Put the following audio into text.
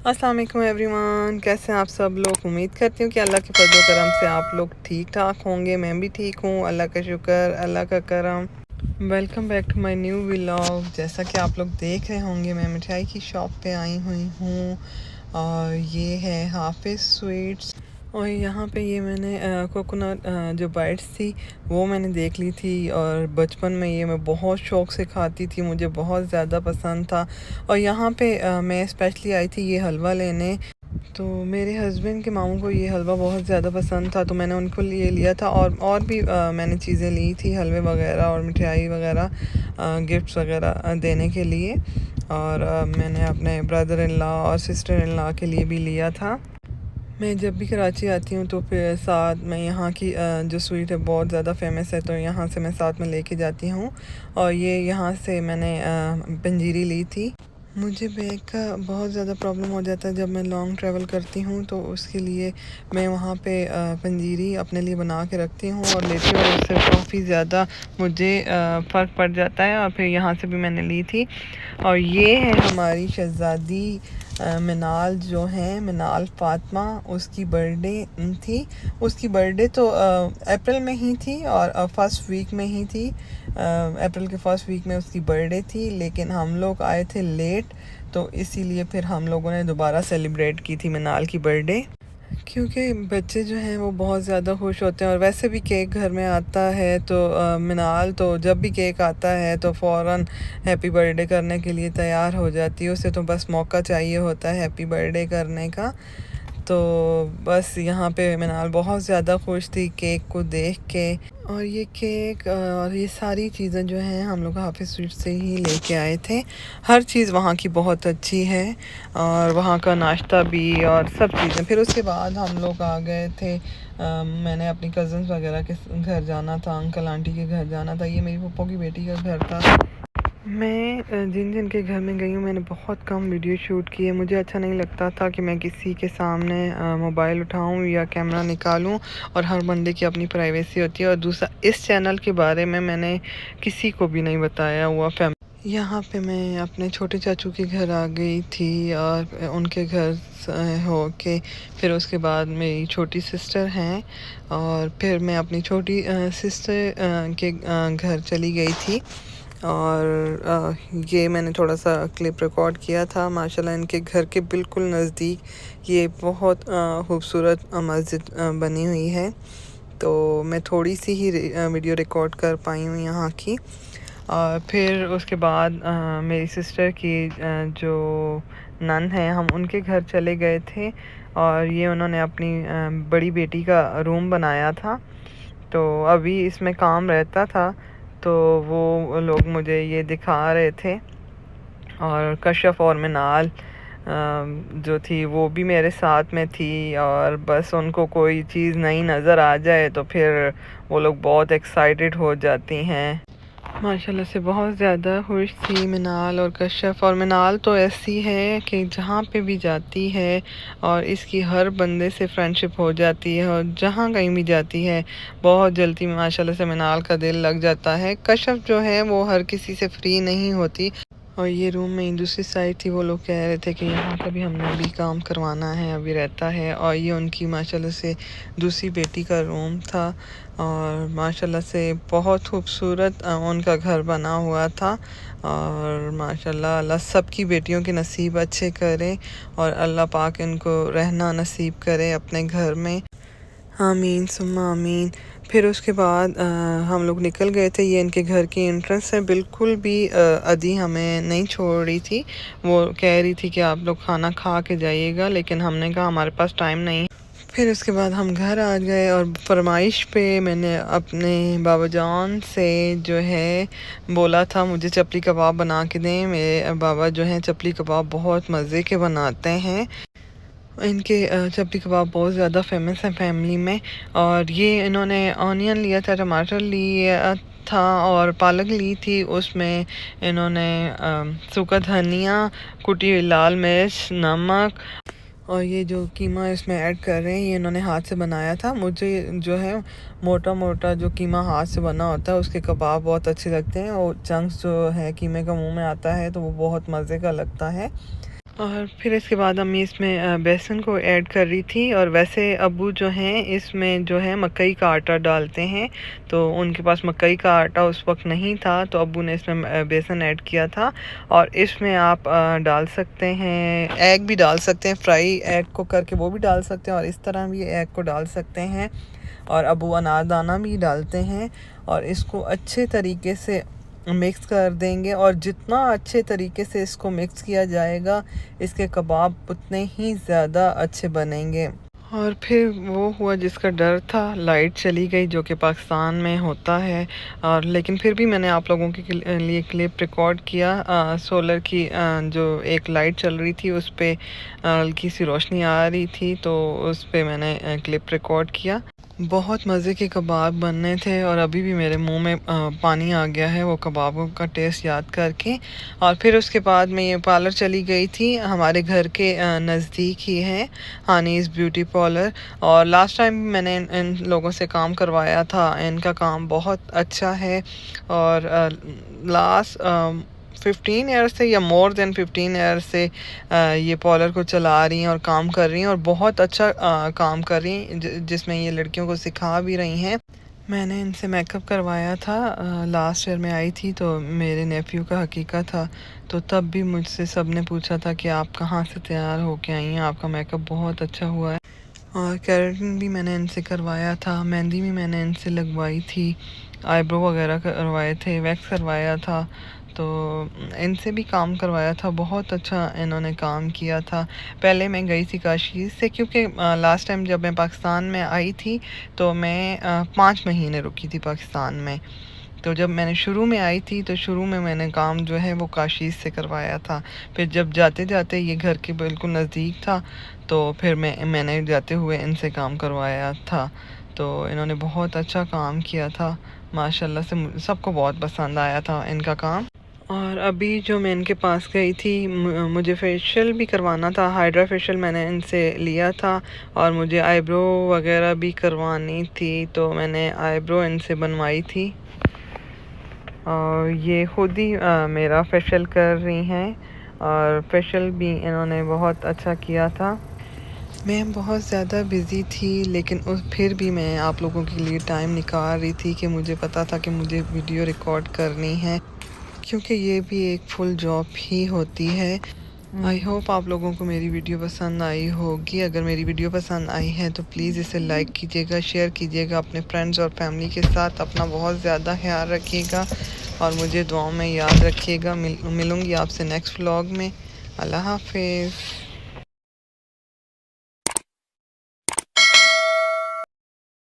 अस्सलाम वालेकुम एवरीवन, कैसे हैं आप सब लोग। उम्मीद करती हूँ कि अल्लाह के फजल करम से आप लोग ठीक ठाक होंगे। मैं भी ठीक हूँ, अल्लाह का शुक्र, अल्लाह का करम। Welcome back to my new vlog. जैसा कि आप लोग देख रहे होंगे, मैं मिठाई की शॉप पे आई हुई हूँ और ये है हाफिज़ स्वीट्स। और यहाँ पे ये मैंने कोकोनट जो बाइट्स थी वो मैंने देख ली थी, और बचपन में ये मैं बहुत शौक़ से खाती थी, मुझे बहुत ज़्यादा पसंद था। और यहाँ पे मैं स्पेशली आई थी ये हलवा लेने। तो मेरे हस्बैंड के मामू को ये हलवा बहुत ज़्यादा पसंद था, तो मैंने उनको ये लिया था। और भी मैंने चीज़ें ली थी, हलवे वगैरह और मिठाई वगैरह, गिफ्ट्स वगैरह देने के लिए। और मैंने अपने ब्रदर इन लॉ और सिस्टर इन लॉ के लिए भी लिया था। मैं जब भी कराची आती हूँ तो फिर साथ में यहाँ की जो स्वीट है बहुत ज़्यादा फेमस है, तो यहाँ से मैं साथ में लेके जाती हूँ। और ये यहाँ से मैंने पंजीरी ली थी। मुझे बैग का बहुत ज़्यादा प्रॉब्लम हो जाता है जब मैं लॉन्ग ट्रैवल करती हूँ, तो उसके लिए मैं वहाँ पे पंजीरी अपने लिए बना के रखती हूँ और लेती हूँ। उससे काफ़ी ज़्यादा मुझे फ़र्क पड़ जाता है। और फिर यहाँ से भी मैंने ली थी। और ये है हमारी शहज़ादी मिनाल जो है, मिनाल फ़ातिमा, उसकी बर्थडे थी। उसकी बर्थडे तो अप्रैल में ही थी और फर्स्ट वीक में ही थी। अप्रैल के फर्स्ट वीक में उसकी बर्थडे थी, लेकिन हम लोग आए थे लेट, तो इसीलिए फिर हम लोगों ने दोबारा सेलिब्रेट की थी मिनाल की बर्थडे। क्योंकि बच्चे जो हैं वो बहुत ज़्यादा खुश होते हैं, और वैसे भी केक घर में आता है तो मिनाल तो जब भी केक आता है तो फ़ौरन हैप्पी बर्थडे करने के लिए तैयार हो जाती है। उसे तो बस मौका चाहिए होता है हैप्पी बर्थडे करने का। तो बस यहाँ पे मिनाल बहुत ज़्यादा खुश थी केक को देख के। और ये केक और ये सारी चीज़ें जो हैं हम लोग हाफिज़ स्वीट से ही लेके आए थे। हर चीज़ वहाँ की बहुत अच्छी है, और वहाँ का नाश्ता भी और सब चीज़ें। फिर उसके बाद हम लोग आ गए थे, मैंने अपनी कज़न्स वगैरह के घर जाना था, अंकल आंटी के घर जाना था। ये मेरी पप्पो की बेटी का घर था। मैं जिन जिन के घर में गई हूँ मैंने बहुत कम वीडियो शूट की है। मुझे अच्छा नहीं लगता था कि मैं किसी के सामने मोबाइल उठाऊँ या कैमरा निकालूँ, और हर बंदे की अपनी प्राइवेसी होती है। और दूसरा, इस चैनल के बारे में मैंने किसी को भी नहीं बताया हुआ। यहाँ पे मैं अपने छोटे चाचू के घर आ गई थी, और उनके घर हो के फिर उसके बाद मेरी छोटी सिस्टर हैं, और फिर मैं अपनी छोटी सिस्टर के घर चली गई थी। और ये मैंने थोड़ा सा क्लिप रिकॉर्ड किया था। माशाल्लाह इनके घर के बिल्कुल नज़दीक ये बहुत खूबसूरत मस्जिद बनी हुई है। तो मैं थोड़ी सी ही वीडियो रिकॉर्ड कर पाई हूँ यहाँ की। और फिर उसके बाद मेरी सिस्टर की जो नन है, हम उनके घर चले गए थे। और ये उन्होंने अपनी बड़ी बेटी का रूम बनाया था, तो अभी इसमें काम रहता था, तो वो लोग मुझे ये दिखा रहे थे। और कशफ और मिनाल जो थी वो भी मेरे साथ में थी, और बस उनको कोई चीज़ नई नज़र आ जाए तो फिर वो लोग बहुत एक्साइटेड हो जाती हैं। माशाल्लाह से बहुत ज़्यादा खुश थी मिनाल और कशफ। और मिनाल तो ऐसी है कि जहाँ पे भी जाती है और इसकी हर बंदे से फ्रेंडशिप हो जाती है, और जहाँ कहीं भी जाती है बहुत जल्दी माशाल्लाह से मिनाल का दिल लग जाता है। कशफ जो है वो हर किसी से फ्री नहीं होती। और ये रूम में दूसरी साइड थी, वो लोग कह रहे थे कि यहाँ का भी हमने अभी काम करवाना है, अभी रहता है। और ये उनकी माशाल्लाह से दूसरी बेटी का रूम था, और माशाल्लाह से बहुत खूबसूरत उनका घर बना हुआ था। और माशाल्लाह अल्लाह सबकी बेटियों के नसीब अच्छे करे, और अल्लाह पाक इनको रहना नसीब करे अपने घर में। आमीन सुम्मा आमीन। फिर उसके बाद हम लोग निकल गए थे। ये इनके घर की एंट्रेंस है। बिल्कुल भी अदी हमें नहीं छोड़ रही थी, वो कह रही थी कि आप लोग खाना खा के जाइएगा, लेकिन हमने कहा हमारे पास टाइम नहीं। फिर उसके बाद हम घर आ गए, और फरमाइश पे मैंने अपने बाबा जान से जो है बोला था मुझे चपली कबाब बना के दें। मेरे बाबा जो हैं चपली कबाब बहुत मज़े के बनाते हैं। इनके चपली कबाब बहुत ज़्यादा फेमस है फैमिली में। और ये इन्होंने ऑनियन लिया था, टमाटर लिया था, और पालक ली थी। उसमें इन्होंने सूखा धनिया, कुटी हुई लाल मिर्च, नमक, और ये जो कीमा इसमें ऐड कर रहे हैं ये इन्होंने हाथ से बनाया था। मुझे जो है मोटा मोटा जो कीमा हाथ से बना होता है उसके कबाब बहुत अच्छे लगते हैं, और चंक्स जो है कीमे का मुंह में आता है तो वो बहुत मज़े का लगता है। और फिर इसके बाद अम्मी इसमें बेसन को ऐड कर रही थी। और वैसे अबू जो हैं इसमें जो है मकई का आटा डालते हैं, तो उनके पास मकई का आटा उस वक्त नहीं था, तो अबू ने इसमें बेसन ऐड किया था। और इसमें आप डाल सकते हैं, एग भी डाल सकते हैं, फ्राई एग को करके वो भी डाल सकते हैं, और इस तरह भी एग को डाल सकते हैं। और अबू अनारदाना भी डालते हैं, और इसको अच्छे तरीके से मिक्स कर देंगे। और जितना अच्छे तरीके से इसको मिक्स किया जाएगा, इसके कबाब उतने ही ज़्यादा अच्छे बनेंगे। और फिर वो हुआ जिसका डर था, लाइट चली गई, जो कि पाकिस्तान में होता है। और लेकिन फिर भी मैंने आप लोगों के लिए क्लिप रिकॉर्ड किया। सोलर की जो एक लाइट चल रही थी उस पर हल्की सी रोशनी आ रही थी, तो उस पर मैंने क्लिप रिकॉर्ड किया। बहुत मज़े के कबाब बनने थे, और अभी भी मेरे मुंह में पानी आ गया है वो कबाबों का टेस्ट याद करके। और फिर उसके बाद मैं ये पार्लर चली गई थी, हमारे घर के नज़दीक ही है हानीज़ ब्यूटी पार्लर। और लास्ट टाइम मैंने इन लोगों से काम करवाया था, इनका काम बहुत अच्छा है। और लास्ट 15 ईयर से या मोर देन 15 ईयर से ये पार्लर को चला रही हैं और काम कर रही हैं, और बहुत अच्छा काम कर रही हैं, जिसमें ये लड़कियों को सिखा भी रही हैं। मैंने इनसे मेकअप करवाया था, लास्ट ईयर में आई थी, तो मेरे नेफ्यू का हकीका था, तो तब भी मुझसे सब ने पूछा था कि आप कहाँ से तैयार होके आई हैं, आपका मेकअप बहुत अच्छा हुआ है। और केराटिन भी मैंने इनसे करवाया था, मेहंदी भी मैंने इनसे लगवाई थी, आईब्रो वगैरह करवाए थे, वैक्स करवाया था, तो इनसे भी काम करवाया था। बहुत अच्छा इन्होंने काम किया था। पहले मैं गई थी काशी से, क्योंकि लास्ट टाइम जब मैं पाकिस्तान में आई थी तो मैं 5 महीने रुकी थी पाकिस्तान में। तो जब मैंने शुरू में आई थी तो शुरू में मैंने काम जो है वो काशीज़ से करवाया था। फिर जब जाते जाते ये घर के बिल्कुल नज़दीक था, तो फिर मैंने जाते हुए इनसे काम करवाया था। तो इन्होंने बहुत अच्छा काम किया था, माशाल्लाह से सबको बहुत पसंद आया था इनका काम। और अभी जो मैं इनके पास गई थी, मुझे फेशियल भी करवाना था, हाइड्रा फेशियल मैंने इनसे लिया था। और मुझे आईब्रो वगैरह भी करवानी थी, तो मैंने आईब्रो इनसे बनवाई थी। और ये खुद ही मेरा फेशियल कर रही हैं, और फेशियल भी इन्होंने बहुत अच्छा किया था। मैं बहुत ज़्यादा बिज़ी थी, लेकिन फिर भी मैं आप लोगों के लिए टाइम निकाल रही थी, कि मुझे पता था कि मुझे वीडियो रिकॉर्ड करनी है, क्योंकि ये भी एक फुल जॉब ही होती है। आई होप आप लोगों को मेरी वीडियो पसंद आई होगी। अगर मेरी वीडियो पसंद आई है तो प्लीज़ इसे लाइक कीजिएगा, शेयर कीजिएगा अपने फ्रेंड्स और फैमिली के साथ। अपना बहुत ज़्यादा ख्याल रखिएगा, और मुझे दुआओं में याद रखिएगा। मिलूँगी आपसे नेक्स्ट व्लॉग में। अल्लाह हाफिज़।